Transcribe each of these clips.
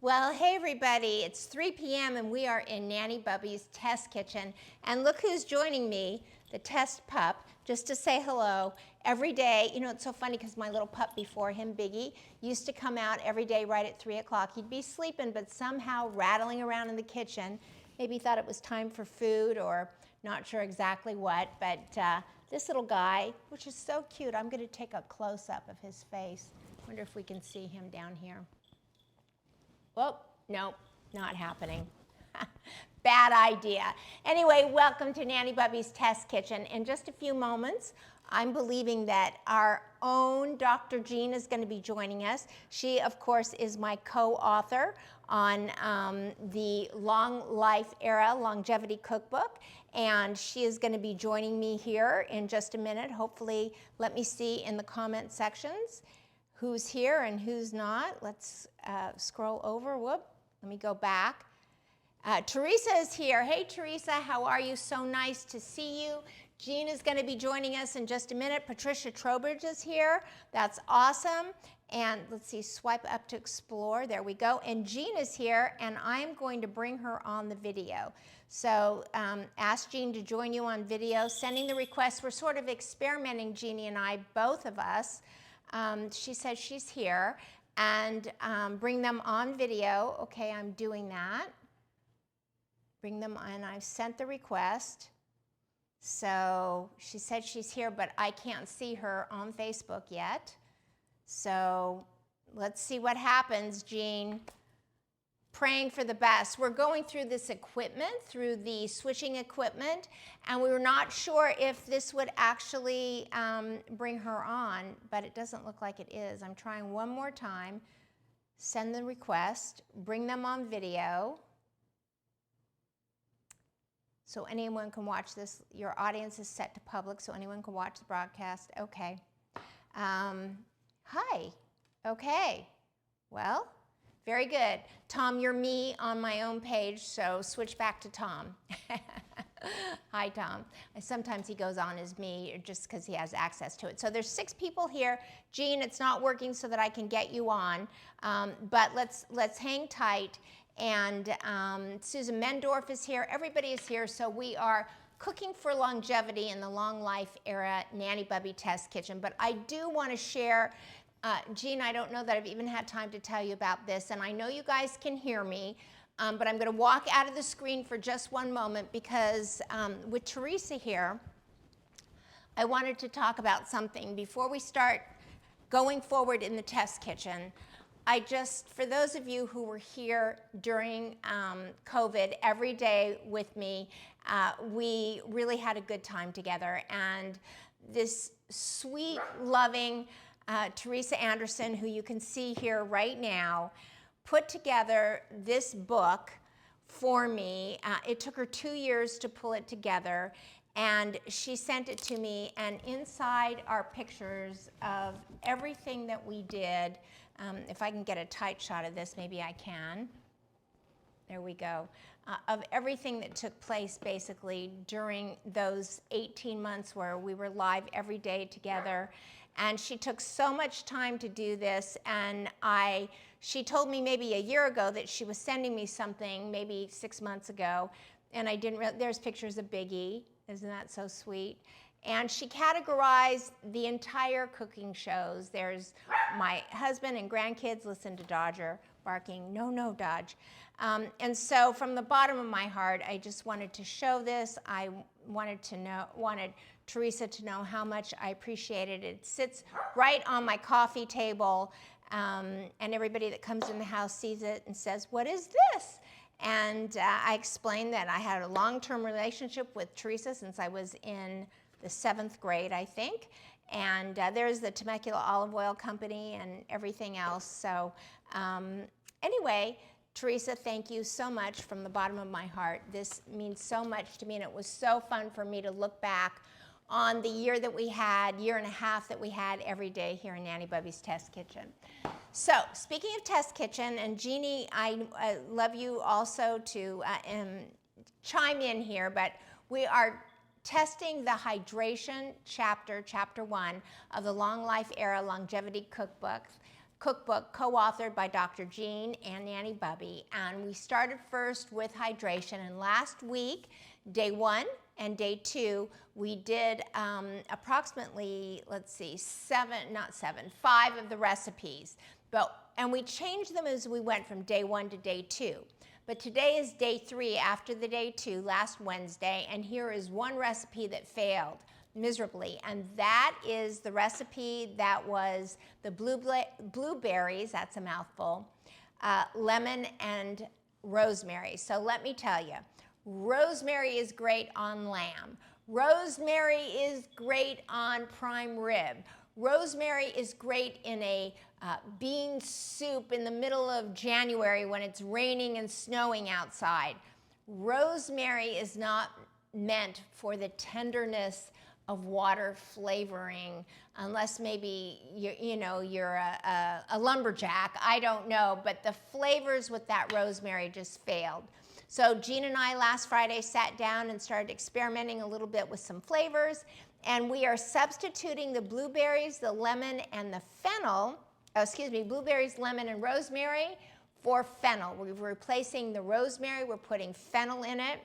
Well, hey everybody, it's 3 p.m. and we are in Nanny Bubby's test kitchen. And look who's joining me, the test pup, just to say hello every day. You know, it's so funny because my little pup before him, Biggie, used to come out every day right at 3 o'clock. He'd be sleeping, but somehow rattling around in the kitchen. Maybe he thought it was time for food or not sure exactly what, but this little guy, which is so cute, I'm going to take a close-up of his face. Wonder if we can see him down here. Well, nope, not happening. Bad idea. Anyway, welcome to Nanny Bubby's Test Kitchen. In just a few moments, I'm believing that our own Dr. Jean is going to be joining us. She, of course, is my co-author on the Long-Life Era Longevity Cookbook, and she is going to be joining me here in just a minute. Hopefully, let me see in the comment sections who's here and who's not. Let's scroll over. Whoop, let me go back. Teresa is here. Hey, Teresa, how are you? So nice to see you. Jean is going to be joining us in just a minute. Patricia Trowbridge is here. That's awesome. And let's see, swipe up to explore. There we go. And Jean is here, and I'm going to bring her on the video. So ask Jean to join you on video. Sending the requests. We're sort of experimenting, Jeannie and I, both of us. She says she's here, and bring them on video. Okay, I'm doing that. Bring them on. I've sent the request. So she said she's here, but I can't see her on Facebook yet. So let's see what happens, Jean. Praying for the best. We're going through this equipment, through the switching equipment, and we were not sure if this would actually bring her on, but it doesn't look like it is. I'm trying one more time. Send the request, bring them on video, so anyone can watch this. Your audience is set to public, so anyone can watch the broadcast. Okay. Hi. Okay. Well, very good. Tom, you're me on my own page, so switch back to Tom. Hi, Tom. Sometimes he goes on as me just because he has access to it. So there's 6 people here. Jean, it's not working so that I can get you on, but let's hang tight. And Susan Mendorf is here. Everybody is here. So we are cooking for longevity in the Long Life Era Nanny Bubby Test Kitchen. But I do want to share, Jean, I don't know that I've even had time to tell you about this, and I know you guys can hear me, but I'm going to walk out of the screen for just one moment because with Teresa here, I wanted to talk about something before we start going forward in the test kitchen. For those of you who were here during COVID every day with me, we really had a good time together. And this sweet, loving Teresa Anderson, who you can see here right now, put together this book for me. It took her 2 years to pull it together, and she sent it to me, and inside are pictures of everything that we did. If I can get a tight shot of this, maybe I can. There we go. Of everything that took place basically during those 18 months where we were live every day together. And she took so much time to do this, and she told me maybe a year ago that she was sending me something, maybe 6 months ago, and I didn't realize. There's pictures of Biggie. Isn't that so sweet? And she categorized the entire cooking shows. There's my husband and grandkids. Listen to Dodger barking, no, no, Dodge. And so from the bottom of my heart, I just wanted to show this. I wanted Teresa to know how much I appreciated it. It sits right on my coffee table, and everybody that comes in the house sees it and says, "What is this?" And I explained that I had a long-term relationship with Teresa since I was in the 7th grade, I think. And there's the Temecula Olive Oil Company and everything else. So anyway, Teresa, thank you so much from the bottom of my heart. This means so much to me, and it was so fun for me to look back on the year that we had, year and a half that we had every day here in Nanny Bubby's Test Kitchen. So speaking of Test Kitchen, and Jeannie, I love you also to chime in here, but we are testing the hydration chapter 1 of the Long Life Era Longevity Cookbook. cookbook co-authored by Dr. Jean and Nanny Bubby. And we started first with hydration. And last week, day 1 and day 2, we did approximately, let's see, 5 of the recipes. And we changed them as we went from day 1 to day 2. But today is day 3 after the day 2, last Wednesday, and here is one recipe that failed miserably, and that is the recipe that was the blueberries, that's a mouthful, lemon and rosemary. So let me tell you, rosemary is great on lamb. Rosemary is great on prime rib. Rosemary is great in a bean soup in the middle of January when it's raining and snowing outside. Rosemary is not meant for the tenderness of water flavoring, unless maybe you're a lumberjack. I don't know, but the flavors with that rosemary just failed. So Jean and I last Friday sat down and started experimenting a little bit with some flavors, and we are substituting the blueberries, the lemon, and the fennel, blueberries, lemon, and rosemary for fennel. We're replacing the rosemary, we're putting fennel in it.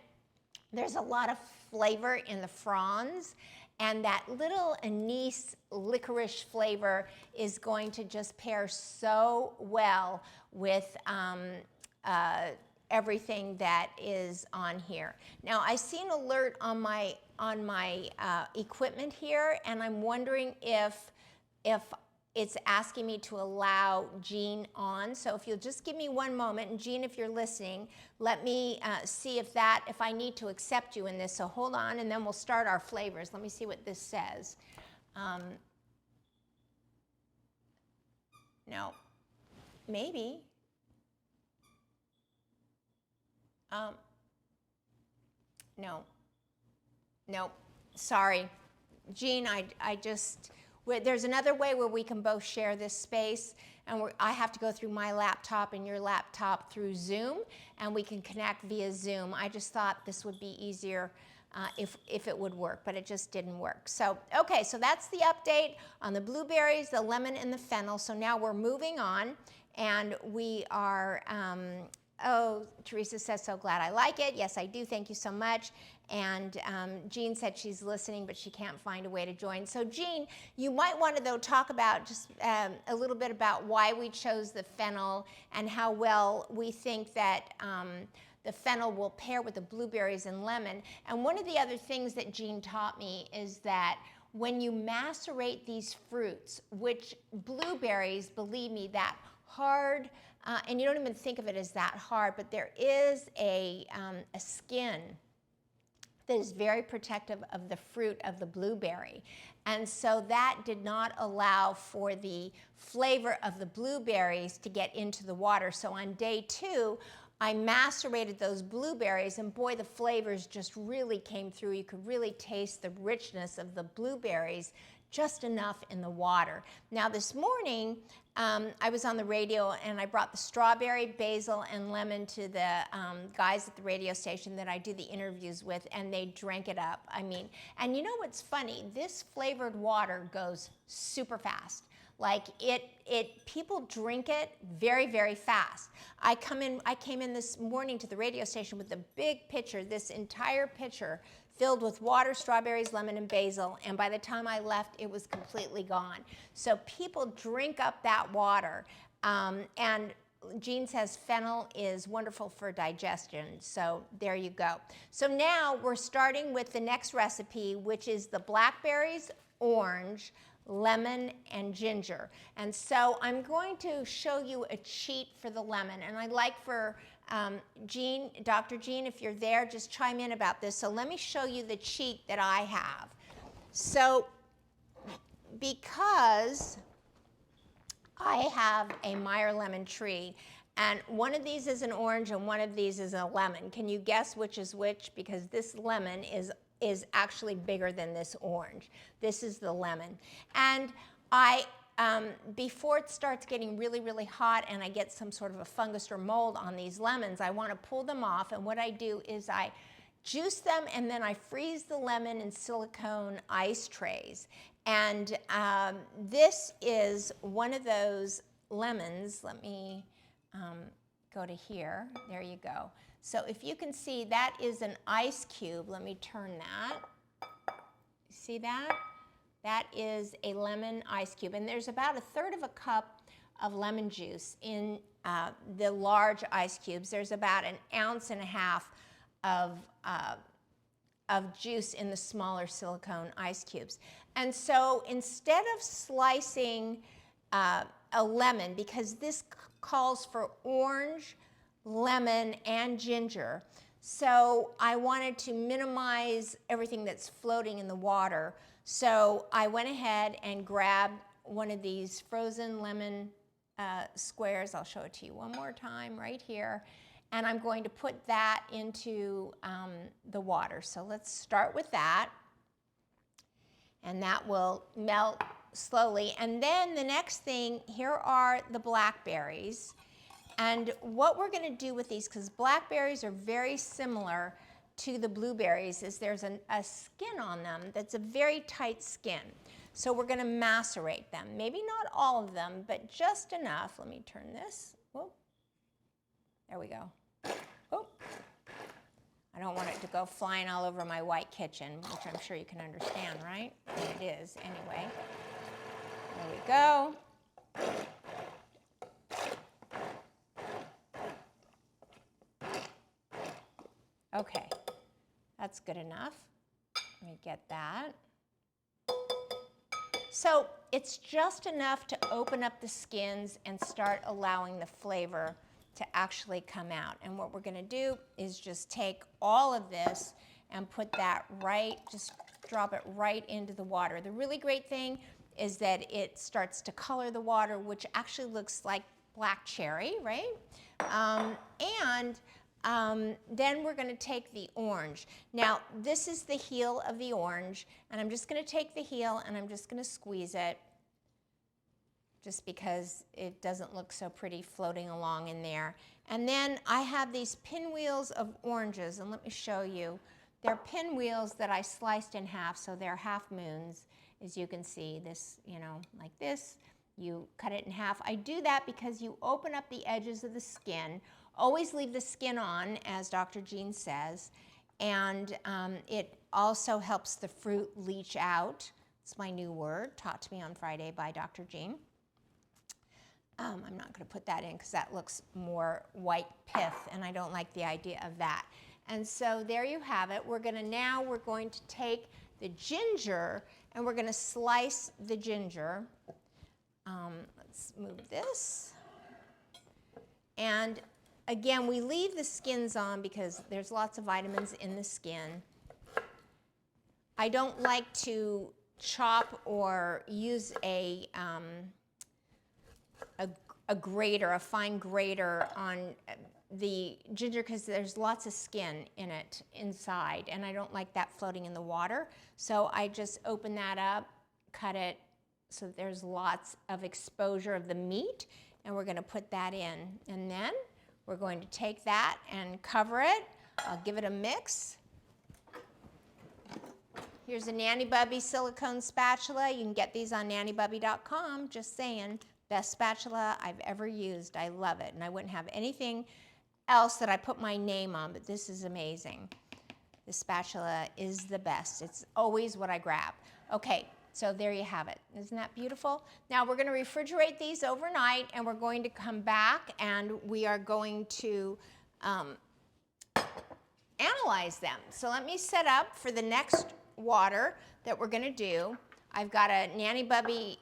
There's a lot of flavor in the fronds, and that little anise licorice flavor is going to just pair so well with everything that is on here. Now, I see an alert on my equipment here, and I'm wondering if it's asking me to allow Jean on. So if you'll just give me one moment, and Jean, if you're listening, let me see if I need to accept you in this. So hold on, and then we'll start our flavors. Let me see what this says. No, maybe. No, sorry. Jean, there's another way where we can both share this space, and I have to go through my laptop and your laptop through Zoom, and we can connect via Zoom. I just thought this would be easier if it would work, but it just didn't work. So, okay, so that's the update on the blueberries, the lemon, and the fennel. So now we're moving on, and we are, oh, Teresa says, so glad I like it. Yes, I do. Thank you so much. And Jean said she's listening, but she can't find a way to join. So Jean, you might want to, though, talk about just a little bit about why we chose the fennel and how well we think that the fennel will pair with the blueberries and lemon. And one of the other things that Jean taught me is that when you macerate these fruits, which blueberries, believe me, that hard, and you don't even think of it as that hard, but there is a skin that is very protective of the fruit of the blueberry. And so that did not allow for the flavor of the blueberries to get into the water. So on day 2, I macerated those blueberries, and boy, the flavors just really came through. You could really taste the richness of the blueberries just enough in the water. Now this morning, I was on the radio and I brought the strawberry, basil, and lemon to the guys at the radio station that I do the interviews with, and they drank it up. I mean, and you know what's funny? This flavored water goes super fast. Like people drink it very, very fast. I came in this morning to the radio station with a big pitcher, this entire pitcher filled with water, strawberries, lemon, and basil, and by the time I left, it was completely gone. So people drink up that water, and Jean says fennel is wonderful for digestion, so there you go. So now we're starting with the next recipe, which is the blackberries, orange, lemon, and ginger. And so I'm going to show you a cheat for the lemon, and I'd like for Jean, Dr. Jean, if you're there, just chime in about this. So let me show you the cheat that I have. So because I have a Meyer lemon tree, and one of these is an orange and one of these is a lemon. Can you guess which is which? Because this lemon is actually bigger than this orange. This is the lemon. And before it starts getting really, really hot and I get some sort of a fungus or mold on these lemons, I want to pull them off, and what I do is I juice them and then I freeze the lemon in silicone ice trays. And this is one of those lemons. Let me go to here. There you go. So if you can see, that is an ice cube. Let me turn that. See that? That is a lemon ice cube. And there's about 1/3 cup of lemon juice in the large ice cubes. There's about 1.5 ounces of juice in the smaller silicone ice cubes. And so instead of slicing a lemon, because this calls for orange, lemon, and ginger, so I wanted to minimize everything that's floating in the water. So I went ahead and grabbed one of these frozen lemon squares. I'll show it to you one more time right here. And I'm going to put that into the water. So let's start with that. And that will melt slowly. And then the next thing, here are the blackberries. And what we're going to do with these, because blackberries are very similar to the blueberries, is there's a skin on them that's a very tight skin. So we're going to macerate them. Maybe not all of them, but just enough. Let me turn this. Whoa. There we go. Oh. I don't want it to go flying all over my white kitchen, which I'm sure you can understand, right? And it is anyway. There we go. Okay, that's good enough. Let me get that. So it's just enough to open up the skins and start allowing the flavor to actually come out. And what we're going to do is just take all of this and put that just drop it right into the water. The really great thing is that it starts to color the water, which actually looks like black cherry, right? Then we're going to take the orange. Now, this is the heel of the orange, and I'm just going to take the heel and I'm just going to squeeze it, just because it doesn't look so pretty floating along in there. And then I have these pinwheels of oranges, and let me show you. They're pinwheels that I sliced in half, so they're half moons, as you can see. This, like this. You cut it in half. I do that because you open up the edges of the skin. Always leave the skin on, as Dr. Jean says, and it also helps the fruit leach out. It's my new word, taught to me on Friday by Dr. Jean. I'm not going to put that in because that looks more white pith, and I don't like the idea of that. And so there you have it. We're going to take the ginger, and we're going to slice the ginger. Let's move this. And again, we leave the skins on because there's lots of vitamins in the skin. I don't like to chop or use a grater, a fine grater on the ginger because there's lots of skin in it inside, and I don't like that floating in the water. So I just open that up, cut it so there's lots of exposure of the meat, and we're going to put that in. And then we're going to take that and cover it. I'll give it a mix. Here's a Nanny Bubby silicone spatula. You can get these on nannybubby.com, just saying. Best spatula I've ever used. I love it. And I wouldn't have anything else that I put my name on, but this is amazing. The spatula is the best. It's always what I grab. Okay, so there you have it. Isn't that beautiful? Now we're going to refrigerate these overnight, and we're going to come back and we are going to analyze them. So let me set up for the next water that we're going to do. I've got a Nanny Bubby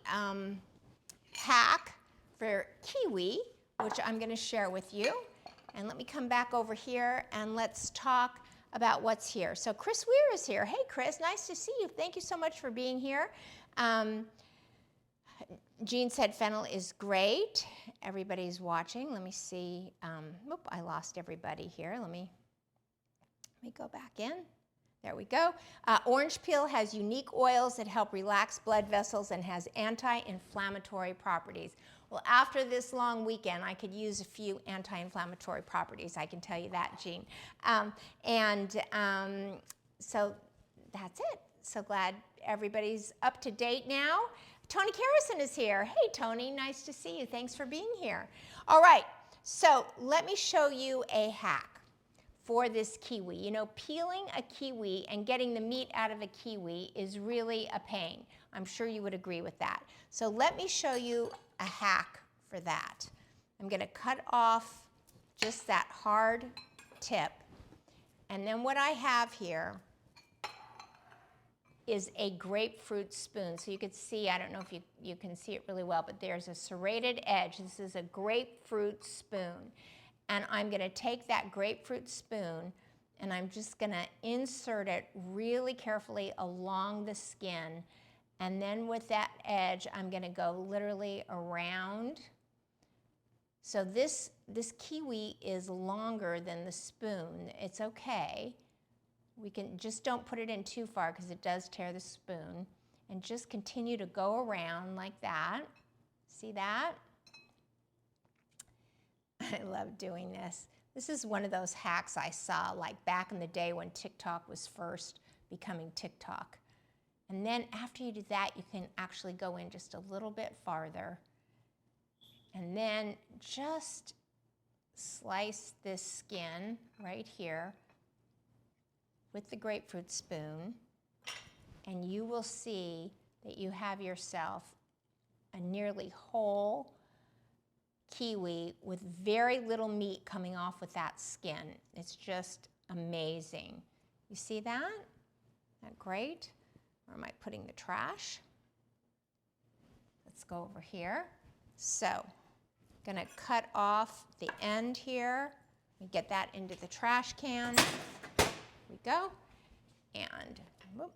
hack for kiwi, which I'm going to share with you. And let me come back over here and let's talk about what's here. So Chris Weir is here. Hey Chris, nice to see you. Thank you so much for being here. Jean said fennel is great. Everybody's watching. Let me see. Oop, I lost everybody here. Let me go back in. There we go. Orange peel has unique oils that help relax blood vessels and has anti-inflammatory properties. Well, after this long weekend, I could use a few anti-inflammatory properties. I can tell you that, Jean. So that's it. So glad everybody's up to date now. Tony Carrison is here. Hey, Tony, nice to see you. Thanks for being here. All right, so let me show you a hack for this kiwi. You know, peeling a kiwi and getting the meat out of a kiwi is really a pain. I'm sure you would agree with that. So let me show you a hack for that. I'm going to cut off just that hard tip. And then what I have here is a grapefruit spoon. So you could see, I don't know if you can see it really well, but there's a serrated edge. This is a grapefruit spoon. And I'm gonna take that grapefruit spoon and I'm just gonna insert it really carefully along the skin. And then with that edge, I'm gonna go literally around. So this kiwi is longer than the spoon. It's okay. We can just don't put it in too far because it does tear the spoon. And just continue to go around like that. See that? I love doing this. This is one of those hacks I saw like back in the day when TikTok was first becoming TikTok. And then after you do that, you can actually go in just a little bit farther. And then just slice this skin right here with the grapefruit spoon, and you will see that you have yourself a nearly whole kiwi with very little meat coming off with that skin. It's just amazing. You see that? Isn't that great? Or am I putting the trash? Let's go over here. So, I'm gonna cut off the end here. We get that into the trash can. We go, and whoop.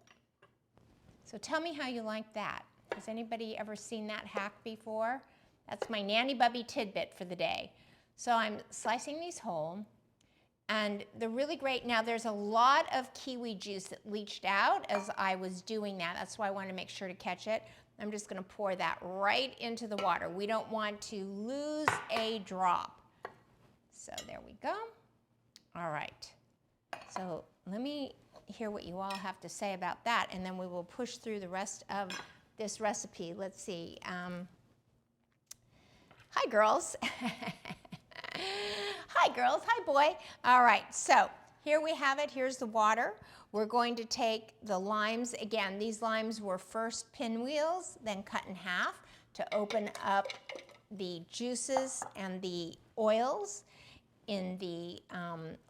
So tell me how you like that. Has anybody ever seen that hack before? That's my Nanny Bubby tidbit for the day. So I'm slicing these whole, and they're really great. Now there's a lot of kiwi juice that leached out as I was doing that. That's why I wanted to make sure to catch it. I'm just gonna pour that right into the water. We don't want to lose a drop. So there we go. All right. So let me hear what you all have to say about that, and then we will push through the rest of this recipe. Let's see. Hi, girls. Hi, girls. Hi, boy. All right, so here we have it. Here's the water. We're going to take the limes. Again, these limes were first pinwheels, then cut in half to open up the juices and the oils in the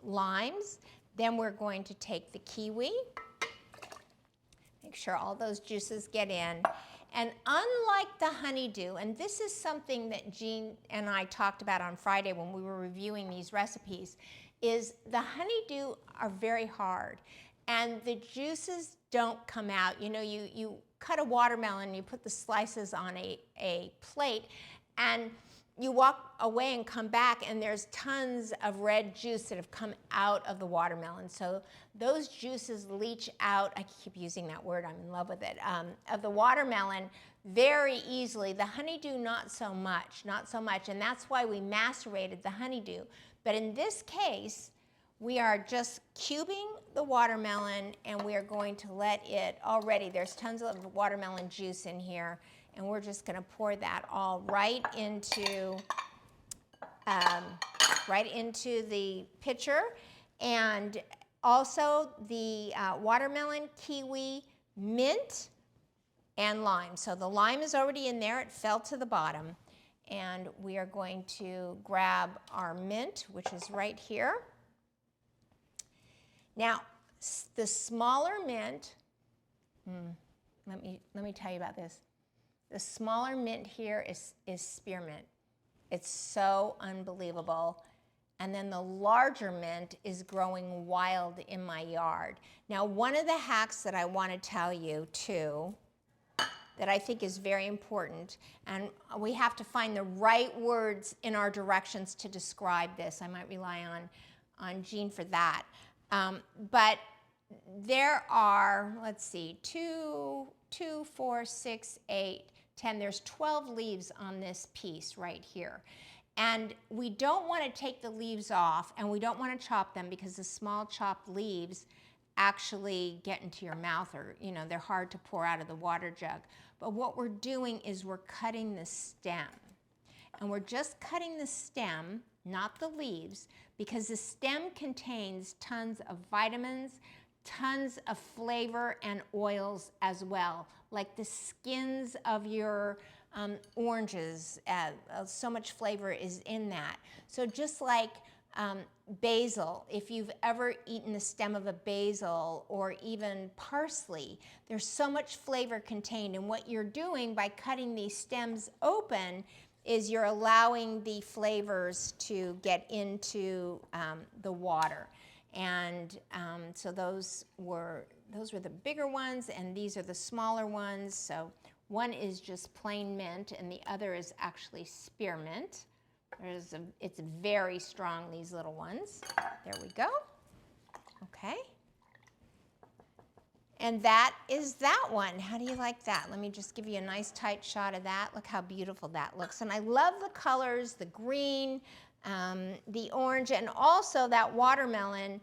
limes. Then we're going to take the kiwi, make sure all those juices get in. And unlike the honeydew, and this is something that Jean and I talked about on Friday when we were reviewing these recipes, is the honeydew are very hard and the juices don't come out. You know, you cut a watermelon, you put the slices on a plate, and you walk away and come back and there's tons of red juice that have come out of the watermelon. So those juices leach out, I keep using that word, I'm in love with it, of the watermelon very easily. The honeydew, not so much, and that's why we macerated the honeydew. But in this case, we are just cubing the watermelon and we are going to let it, already there's tons of watermelon juice in here, and we're just going to pour that all right into the pitcher. And also the watermelon, kiwi, mint, and lime. So the lime is already in there. It fell to the bottom. And we are going to grab our mint, which is right here. Now, the smaller mint, let me tell you about this. The smaller mint here is spearmint. It's so unbelievable. And then the larger mint is growing wild in my yard. Now, one of the hacks that I want to tell you too, that I think is very important, and we have to find the right words in our directions to describe this. I might rely on Jean for that. But there are, let's see, 2, 4, 6, 8, 10, there's 12 leaves on this piece right here. And we don't want to take the leaves off, and we don't want to chop them because the small chopped leaves actually get into your mouth, or they're hard to pour out of the water jug. But what we're doing is we're cutting the stem. And we're just cutting the stem, not the leaves, because the stem contains tons of vitamins, tons of flavor and oils as well, like the skins of your oranges. So much flavor is in that. So just like basil, if you've ever eaten the stem of a basil or even parsley, there's so much flavor contained. And what you're doing by cutting these stems open is you're allowing the flavors to get into the water. And so those were the bigger ones, and these are the smaller ones. So one is just plain mint, and the other is actually spearmint. It's very strong, these little ones. There we go. Okay. And that is that one. How do you like that? Let me just give you a nice tight shot of that. Look how beautiful that looks. And I love the colors, the green, the orange, and also that watermelon,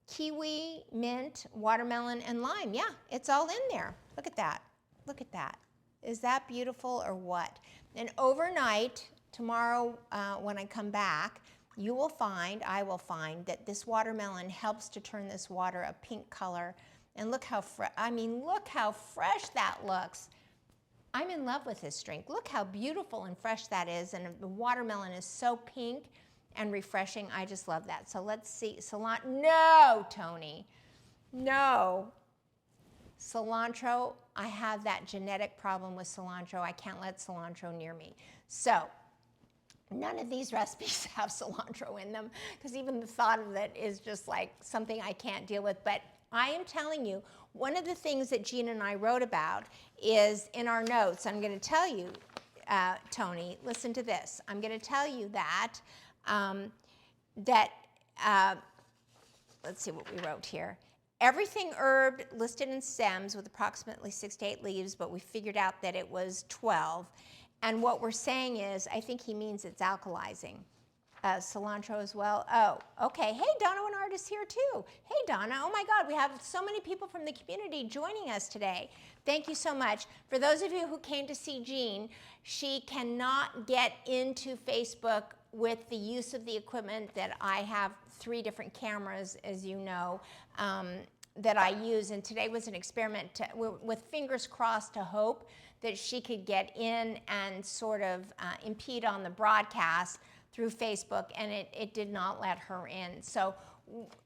kiwi, mint, watermelon, and lime. Yeah, it's all in there. Look at that. Look at that. Is that beautiful or what? And overnight, tomorrow when I come back, I will find that this watermelon helps to turn this water a pink color. And look how look how fresh that looks. I'm in love with this drink. Look how beautiful and fresh that is. And the watermelon is so pink and refreshing. I just love that. So let's see. Cilantro. No, Tony. No. Cilantro. I have that genetic problem with cilantro. I can't let cilantro near me. So none of these recipes have cilantro in them, because even the thought of it is just like something I can't deal with. But I am telling you, one of the things that Jean and I wrote about is in our notes. I'm going to tell you, Tony, listen to this. I'm going to tell you that, let's see what we wrote here. Everything herb listed in stems with approximately 6 to 8 leaves, but we figured out that it was 12. And what we're saying is, I think he means it's alkalizing. Cilantro as well. Oh, okay. Hey, Donna Winard is here too. Hey, Donna. Oh my God, we have so many people from the community joining us today. Thank you so much. For those of you who came to see Jean, she cannot get into Facebook with the use of the equipment that I have. 3 different cameras, as you know, that I use. And today was an experiment with fingers crossed to hope that she could get in and sort of impede on the broadcast through Facebook, and it did not let her in. So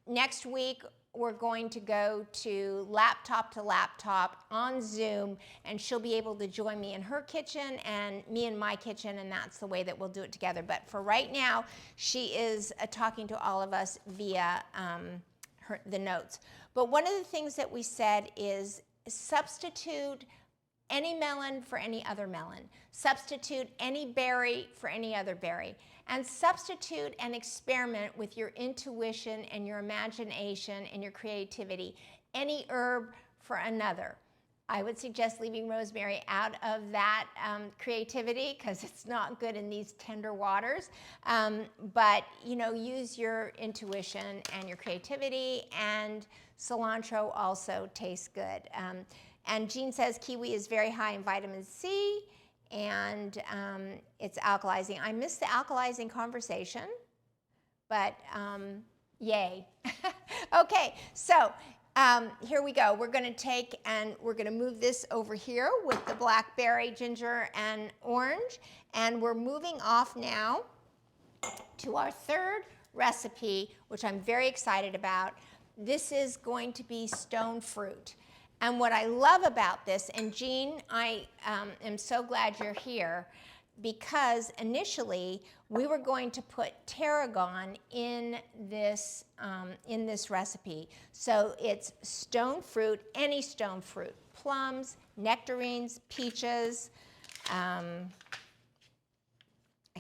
next week, we're going to go to laptop on Zoom, and she'll be able to join me in her kitchen and me in my kitchen, and that's the way that we'll do it together. But for right now, she is talking to all of us via the notes. But one of the things that we said is substitute any melon for any other melon. Substitute any berry for any other berry. And substitute and experiment with your intuition and your imagination and your creativity. Any herb for another. I would suggest leaving rosemary out of that creativity, because it's not good in these tender waters. But use your intuition and your creativity, and cilantro also tastes good. And Jean says kiwi is very high in vitamin C, and it's alkalizing. I missed the alkalizing conversation, but yay. Okay, so here we go. We're going to take and we're going to move this over here with the blackberry, ginger, and orange. And we're moving off now to our 3rd recipe, which I'm very excited about. This is going to be stone fruit. And what I love about this, and Jean, I am so glad you're here, because initially we were going to put tarragon in this recipe. So it's stone fruit, any stone fruit, plums, nectarines, peaches. I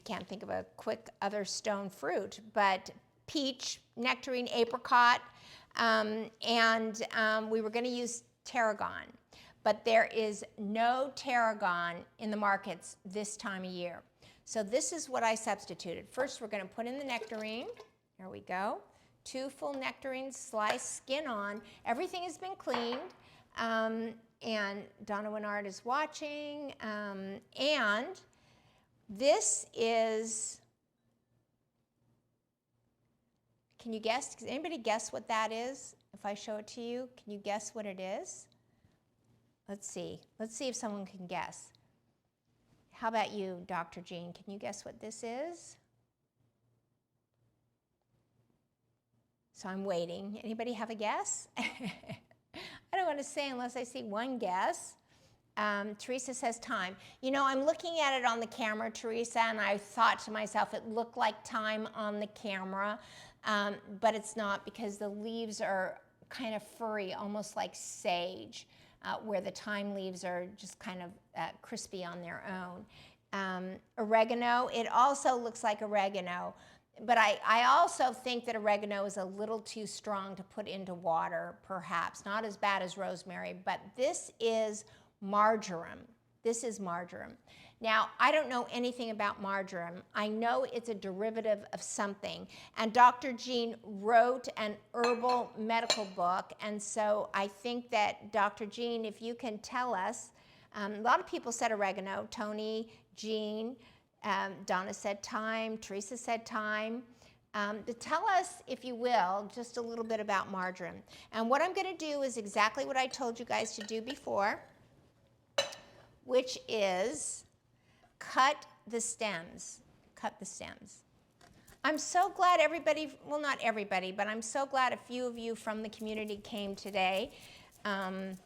can't think of a quick other stone fruit, but peach, nectarine, apricot, and we were going to use tarragon, but there is no tarragon in the markets this time of year. So this is what I substituted. First, we're going to put in the nectarine. There we go. 2 full nectarines, sliced, skin on. Everything has been cleaned. And Donna Winard is watching. And this is, can you guess? Does anybody guess what that is? If I show it to you, can you guess what it is? Let's see. Let's see if someone can guess. How about you, Dr. Jean? Can you guess what this is? So I'm waiting. Anybody have a guess? I don't want to say unless I see one guess. Teresa says time. You know, I'm looking at it on the camera, Teresa, and I thought to myself it looked like time on the camera, but it's not because the leaves are kind of furry, almost like sage, where the thyme leaves are just kind of crispy on their own. Oregano, it also looks like oregano. But I also think that oregano is a little too strong to put into water, perhaps. Not as bad as rosemary, but this is marjoram. This is marjoram. Now, I don't know anything about marjoram. I know it's a derivative of something. And Dr. Jean wrote an herbal medical book. And so I think that Dr. Jean, if you can tell us, a lot of people said oregano, Tony, Jean, Donna said thyme, Teresa said thyme. But tell us, if you will, just a little bit about marjoram. And what I'm going to do is exactly what I told you guys to do before, which is cut the stems. Cut the stems. I'm so glad everybody, well, not everybody, but I'm so glad a few of you from the community came today. I'm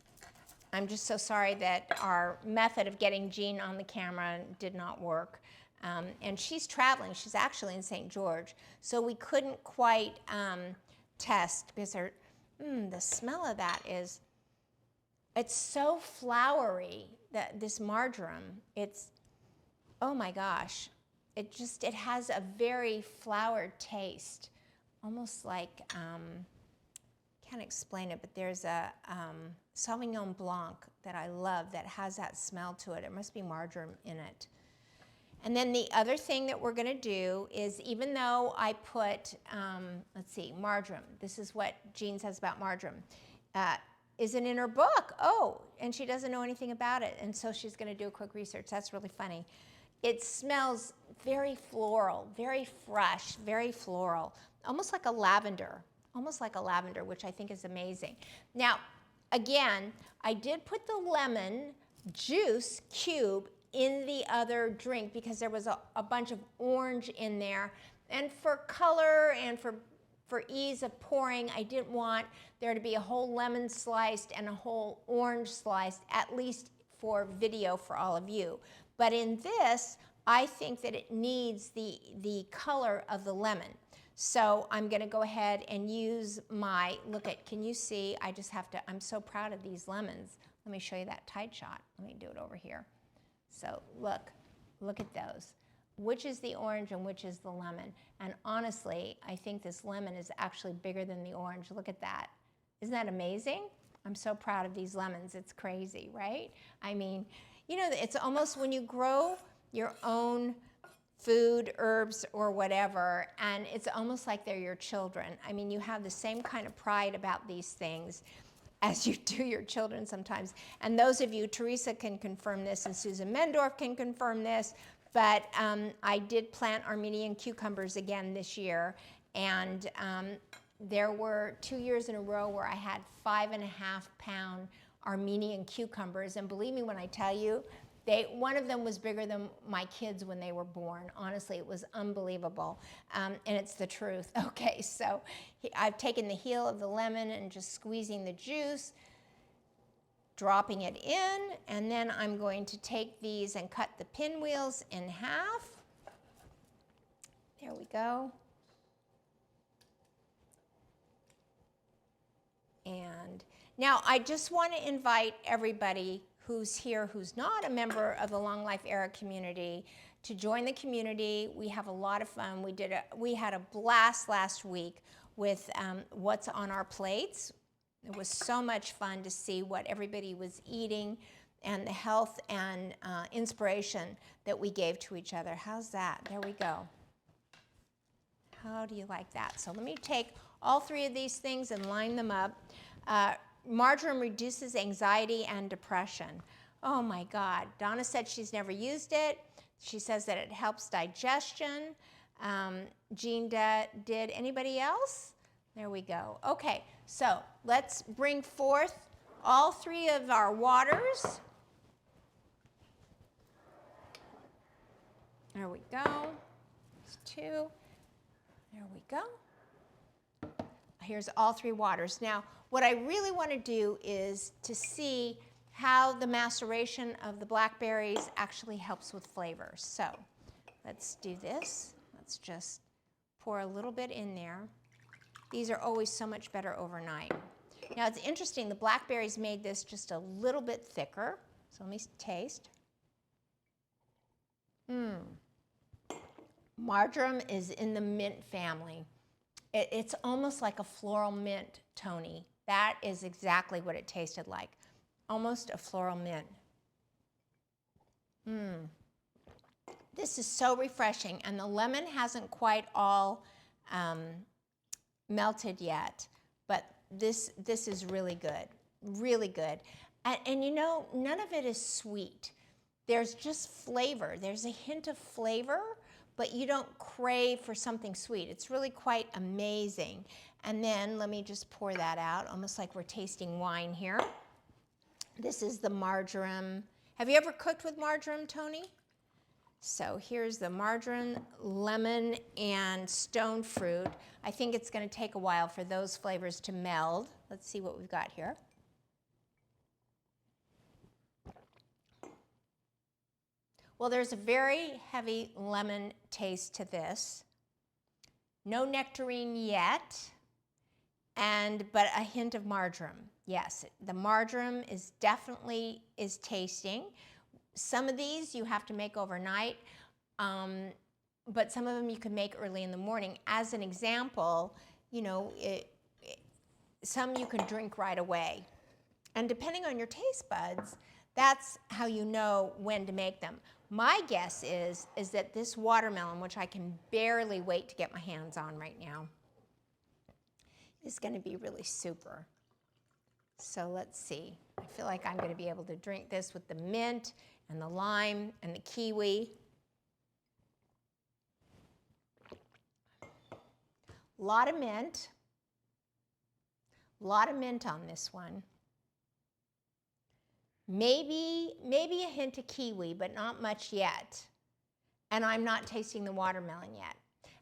just so sorry that our method of getting Jean on the camera did not work. And she's traveling. She's actually in St. George. So we couldn't quite test because the smell of that is, it's so flowery, this marjoram. It's, oh my gosh. It has a very flowered taste. Almost like, can't explain it, but there's a Sauvignon Blanc that I love that has that smell to it. There must be marjoram in it. And then the other thing that we're going to do is, even though I put, let's see, marjoram. This is what Jean says about marjoram. Isn't in her book. Oh, and she doesn't know anything about it. And so she's going to do a quick research. That's really funny. It smells very floral, very fresh, very floral, almost like a lavender, which I think is amazing. Now, again, I did put the lemon juice cube in the other drink because there was a bunch of orange in there. And for color and for ease of pouring, I didn't want there to be a whole lemon sliced and a whole orange sliced, at least for video for all of you. But in this, I think that it needs the color of the lemon. So I'm going to go ahead and use my, can you see? I just have to, I'm so proud of these lemons. Let me show you that tight shot. Let me do it over here. So look at those. Which is the orange and which is the lemon? And honestly, I think this lemon is actually bigger than the orange. Look at that. Isn't that amazing? I'm so proud of these lemons. It's crazy, right? I mean, you know, it's almost when you grow your own food, herbs, or whatever, and it's almost like they're your children. I mean, you have the same kind of pride about these things as you do your children sometimes. And those of you, Teresa can confirm this, and Susan Mendorf can confirm this, but I did plant Armenian cucumbers again this year, and there were 2 years in a row where I had 5.5-pound Armenian cucumbers, and believe me when I tell you, one of them was bigger than my kids when they were born. Honestly, it was unbelievable, and it's the truth. Okay, so I've taken the heel of the lemon and just squeezing the juice, dropping it in, and then I'm going to take these and cut the pinwheels in half. There we go. And now I just want to invite everybody who's here who's not a member of the Long Life Era community to join the community. We have a lot of fun. We had a blast last week with what's on our plates. It was so much fun to see what everybody was eating and the health and inspiration that we gave to each other. How's that? There we go. How do you like that? So let me take all three of these things and line them up. Marjoram reduces anxiety and depression. Oh my God. Donna said she's never used it. She says that it helps digestion. Jean did. Anybody else? There we go. Okay, so let's bring forth all three of our waters. There we go. There's two. There we go. Here's all three waters. Now, what I really want to do is to see how the maceration of the blackberries actually helps with flavors. So let's do this. Let's just pour a little bit in there. These are always so much better overnight. Now, it's interesting. The blackberries made this just a little bit thicker. So let me taste. Marjoram is in the mint family. It's almost like a floral mint, Tony. That is exactly what it tasted like. Almost a floral mint. This is so refreshing, and the lemon hasn't quite all melted yet, but this is really good, really good. And you know, none of it is sweet. There's just flavor. There's a hint of flavor, but you don't crave for something sweet. It's really quite amazing. And then let me just pour that out, almost like we're tasting wine here. This is the marjoram. Have you ever cooked with marjoram, Tony? So here's the marjoram, lemon, and stone fruit. I think it's going to take a while for those flavors to meld. Let's see what we've got here. Well, there's a very heavy lemon taste to this. No nectarine yet, but a hint of marjoram. Yes, the marjoram is definitely tasting. Some of these you have to make overnight, but some of them you can make early in the morning. As an example, you know, some you can drink right away. And depending on your taste buds, that's how you know when to make them. My guess is that this watermelon, which I can barely wait to get my hands on right now, is going to be really super. So let's see. I feel like I'm going to be able to drink this with the mint and the lime and the kiwi. A lot of mint on this one. Maybe a hint of kiwi, but not much yet. And I'm not tasting the watermelon yet.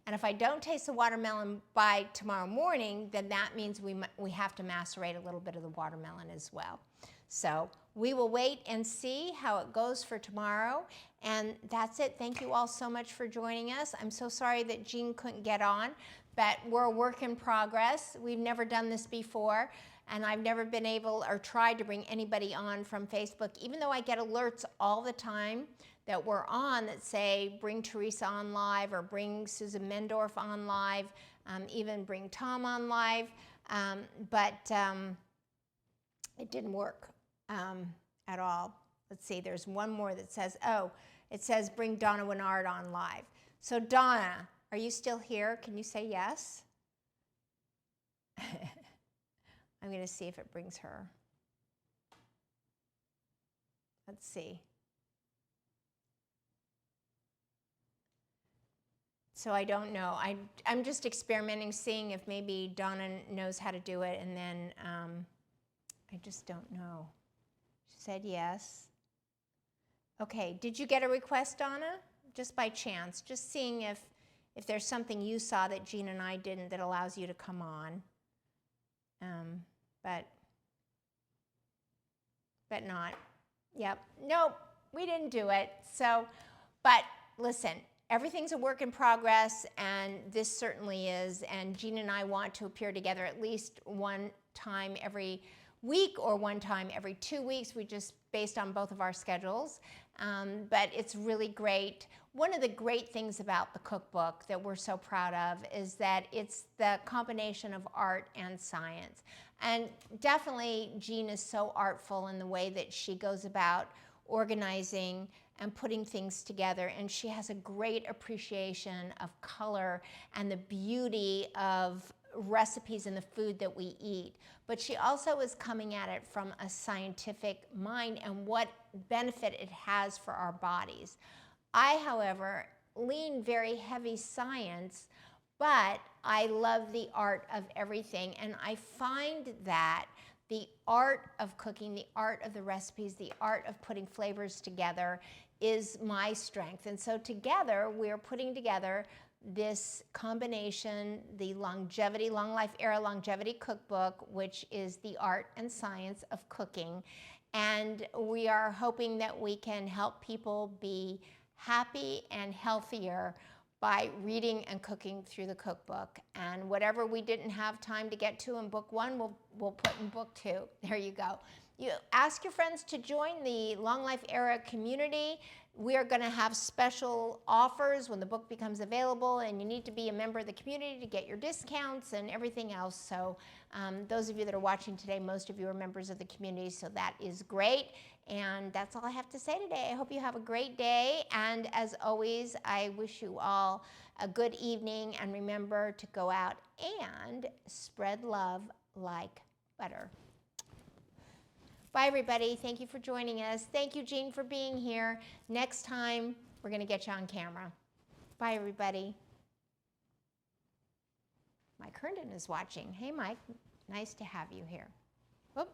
And if I don't taste the watermelon by tomorrow morning, then that means we have to macerate a little bit of the watermelon as well. So we will wait and see how it goes for tomorrow. And that's it. Thank you all so much for joining us. I'm so sorry that Jean couldn't get on, but we're a work in progress. We've never done this before. And I've never been able or tried to bring anybody on from Facebook, even though I get alerts all the time that we're on that say, bring Teresa on live or bring Susan Mendorf on live, even bring Tom on live. But it didn't work at all. Let's see, there's one more that says, it says bring Donna Winard on live. So Donna, are you still here? Can you say yes? I'm going to see if it brings her. Let's see. So I don't know. I'm just experimenting, seeing if maybe Donna knows how to do it, and then I just don't know. She said yes. Okay, did you get a request, Donna? Just by chance, just seeing if there's something you saw that Jean and I didn't that allows you to come on. But not. Yep. Nope, we didn't do it. So, but listen, everything's a work in progress, and this certainly is. And Jean and I want to appear together at least one time every week or one time every 2 weeks. We just based on both of our schedules. But it's really great. One of the great things about the cookbook that we're so proud of is that it's the combination of art and science. And definitely Jean is so artful in the way that she goes about organizing and putting things together, and she has a great appreciation of color and the beauty of recipes in the food that we eat, but she also is coming at it from a scientific mind and what benefit it has for our bodies. I, however, lean very heavy science, but I love the art of everything, and I find that the art of cooking, the art of the recipes, the art of putting flavors together is my strength. And so together, we're putting together this combination, the Longevity, Long Life Era Longevity Cookbook, which is the art and science of cooking. And we are hoping that we can help people be happy and healthier by reading and cooking through the cookbook. And whatever we didn't have time to get to in book 1, we'll put in book 2. There you go. You ask your friends to join the Long Life Era community. We are going to have special offers when the book becomes available, and you need to be a member of the community to get your discounts and everything else. So those of you that are watching today, most of you are members of the community, so that is great. And that's all I have to say today. I hope you have a great day. And as always, I wish you all a good evening. And remember to go out and spread love like butter. Bye, everybody. Thank you for joining us. Thank you, Jean, for being here. Next time, we're going to get you on camera. Bye, everybody. Mike Herndon is watching. Hey, Mike. Nice to have you here. Whoop.